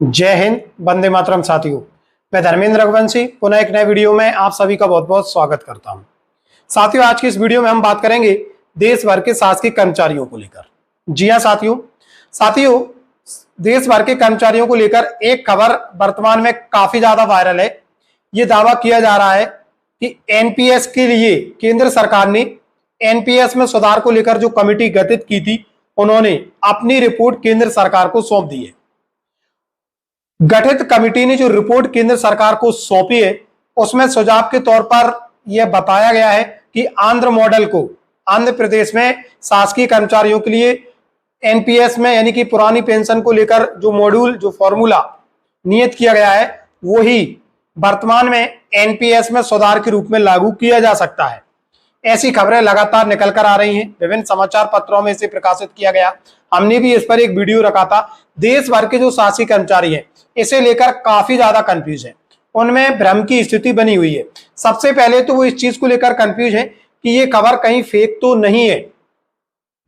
जय हिंद, वंदे मातरम। साथियों, मैं धर्मेंद्र रघुवंशी पुनः एक नए वीडियो में आप सभी का बहुत बहुत स्वागत करता हूं। साथियों, आज की इस वीडियो में हम बात करेंगे देश भर के शासकीय कर्मचारियों को लेकर। जी हां साथियों, देश भर के कर्मचारियों को लेकर एक खबर वर्तमान में काफी ज्यादा वायरल है। ये दावा किया जा रहा है कि एनपीएस के लिए केंद्र सरकार ने एनपीएस में सुधार को लेकर जो कमेटी गठित की थी, उन्होंने अपनी रिपोर्ट केंद्र सरकार को सौंप दी है। गठित कमेटी ने जो रिपोर्ट केंद्र सरकार को सौंपी है, उसमें सुझाव के तौर पर यह बताया गया है कि आंध्र मॉडल को आंध्र प्रदेश में शासकीय कर्मचारियों के लिए एनपीएस में यानी कि पुरानी पेंशन को लेकर जो मॉड्यूल जो फॉर्मूला नियत किया गया है, वही वर्तमान में एनपीएस में सुधार के रूप में लागू किया जा सकता है। ऐसी खबरें लगातार निकल कर आ रही हैं, विभिन्न समाचार पत्रों में इसे प्रकाशित किया गया। हमने भी इस पर एक वीडियो रखा था। देश भर के जो शासकीय कर्मचारी हैं, इसे लेकर काफी ज्यादा कंफ्यूज है, उनमें भ्रम की स्थिति बनी हुई है। सबसे पहले तो वो इस चीज को लेकर कंफ्यूज है कि ये खबर कहीं फेक तो नहीं है।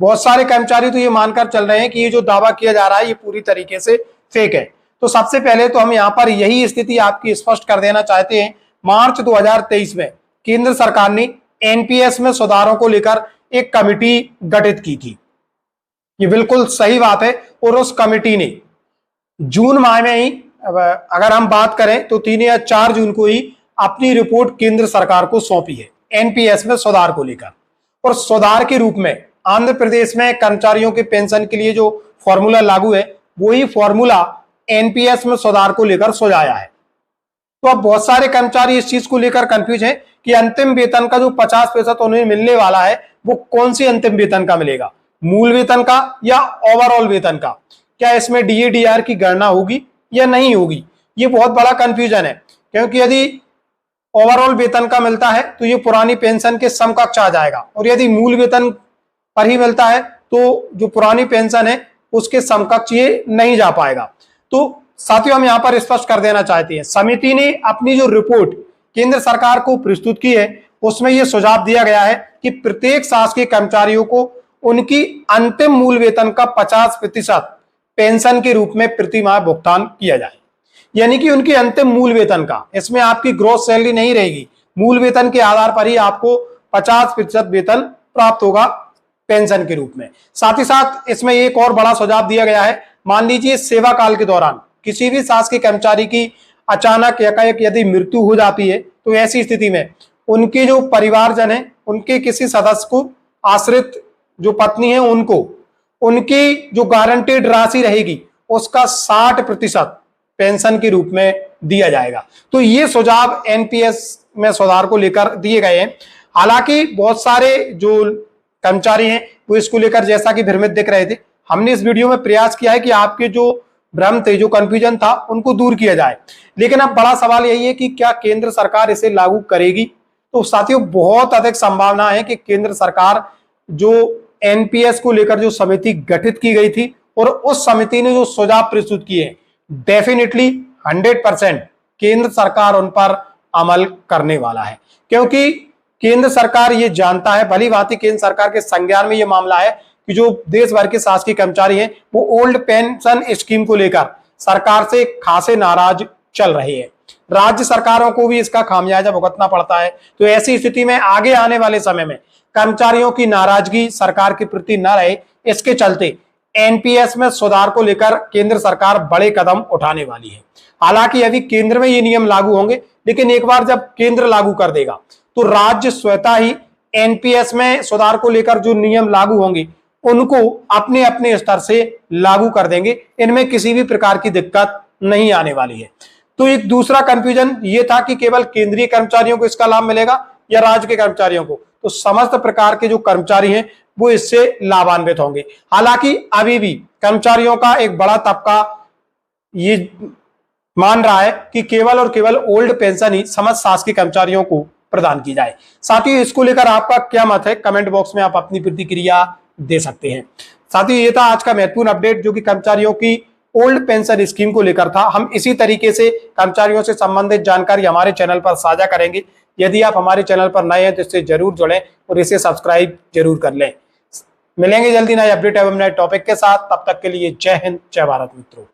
बहुत सारे कर्मचारी तो ये मानकर चल रहे हैं कि ये जो दावा किया जा रहा है ये पूरी तरीके से फेक है। तो सबसे पहले तो हम यहाँ पर यही स्थिति आपकी स्पष्ट कर देना चाहते हैं। मार्च 2023 में केंद्र सरकार ने एनपीएस में सुधारों को लेकर एक कमेटी गठित की थी। ये बिल्कुल सही बात है। और उस कमेटी ने जून माह में ही, अगर हम बात करें तो 3 या 4 जून को ही अपनी रिपोर्ट केंद्र सरकार को सौंपी है एनपीएस में सुधार को लेकर। और सुधार के रूप में आंध्र प्रदेश में कर्मचारियों के पेंशन के लिए जो फॉर्मूला लागू है, वही फॉर्मूला एनपीएस में सुधार को लेकर सुझाया है। तो अब बहुत सारे कर्मचारी इस चीज को लेकर कंफ्यूज हैं कि अंतिम वेतन का जो 50% उन्हें मिलने वाला है, वो कौन सी अंतिम वेतन का मिलेगा, मूल वेतन का या ओवरऑल वेतन का? क्या इसमें डीए-डीआर की गणना होगी या नहीं होगी? ये बहुत बड़ा कंफ्यूजन है, क्योंकि यदि ओवरऑल वेतन का मिलता है तो ये पुरानी पेंशन के समकक्ष आ जाएगा, और यदि मूल वेतन पर ही मिलता है तो जो पुरानी पेंशन है उसके समकक्ष ये नहीं जा पाएगा। तो साथियों, हम यहाँ पर स्पष्ट कर देना चाहते हैं, समिति ने अपनी जो रिपोर्ट केंद्र सरकार को प्रस्तुत की है, उसमें यह सुझाव दिया गया है कि प्रत्येक शासकीय कर्मचारियों को उनकी अंतिम मूल वेतन का 50% पेंशन के रूप में प्रति माह भुगतान किया जाए। यानी कि उनकी अंतिम मूल वेतन का, इसमें आपकी ग्रॉस सैलरी नहीं रहेगी, मूल वेतन के आधार पर ही आपको 50% वेतन प्राप्त होगा पेंशन के रूप में। साथ ही साथ इसमें एक और बड़ा सुझाव दिया गया है। मान लीजिए सेवा काल के दौरान किसी भी शासकीय कर्मचारी की अचानक एकाएक यदि मृत्यु हो जाती है, तो ऐसी स्थिति में उनके जो परिवारजन है, उनके किसी सदस्य को, आश्रित जो पत्नी है, उनको उनकी जो गारंटेड राशि रहेगी उसका 60% पेंशन के रूप में दिया जाएगा। तो ये सुझाव एनपीएस में सुधार को लेकर दिए गए हैं। हालांकि बहुत सारे जो कर्मचारी हैं वो इसको लेकर जैसा कि भ्रमित दिख रहे थे। हमने इस वीडियो में प्रयास किया है कि आपके जो भ्रम थे, जो कंफ्यूजन था, उनको दूर किया जाए। लेकिन अब बड़ा सवाल यही है कि क्या केंद्र सरकार इसे लागू करेगी? तो साथियों, बहुत अधिक संभावना है कि केंद्र सरकार जो एनपीएस को लेकर जो समिति गठित की गई थी और उस समिति ने जो सुझाव प्रस्तुत किए, डेफिनेटली 100% केंद्र सरकार उन पर अमल करने वाला है। क्योंकि केंद्र सरकार ये जानता है, भली भांति केंद्र सरकार के संज्ञान में ये मामला है कि जो देश भर के शासकीय कर्मचारी हैं, वो ओल्ड पेंशन स्कीम को लेकर सरकार से खासे नाराज चल रहे हैं। राज्य सरकारों को भी इसका खामियाजा भुगतना पड़ता है। तो ऐसी स्थिति में आगे आने वाले समय में कर्मचारियों की नाराजगी सरकार के प्रति न रहे, इसके चलते एनपीएस में सुधार को लेकर केंद्र सरकार बड़े कदम उठाने वाली है। हालांकि अभी केंद्र में ये नियम लागू होंगे, लेकिन एक बार जब केंद्र लागू कर देगा तो राज्य स्वतः ही एनपीएस में सुधार को लेकर जो नियम लागू होंगे उनको अपने अपने स्तर से लागू कर देंगे। इनमें किसी भी प्रकार की दिक्कत नहीं आने वाली है। तो एक दूसरा कंफ्यूजन ये था कि केवल केंद्रीय कर्मचारियों को इसका लाभ मिलेगा या राज्य के कर्मचारियों को। तो समस्त प्रकार के जो कर्मचारी हैं वो इससे लाभान्वित होंगे। हालांकि अभी भी कर्मचारियों का एक बड़ा तबका ये मान रहा है कि केवल और केवल ओल्ड पेंशन ही समस्त शासकीय कर्मचारियों को प्रदान की जाए। साथियों, इसको लेकर आपका क्या मत है? कमेंट बॉक्स में आप अपनी प्रतिक्रिया दे सकते हैं। साथियों, ये था आज का महत्वपूर्ण अपडेट जो कि कर्मचारियों की ओल्ड पेंशन स्कीम को लेकर था। हम इसी तरीके से कर्मचारियों से संबंधित जानकारी हमारे चैनल पर साझा करेंगे। यदि आप हमारे चैनल पर नए हैं तो इससे जरूर जुड़ें और इसे सब्सक्राइब जरूर कर लें। मिलेंगे जल्दी नए अपडेट एवं नए टॉपिक के साथ। तब तक के लिए जय हिंद, जय भारत मित्रों।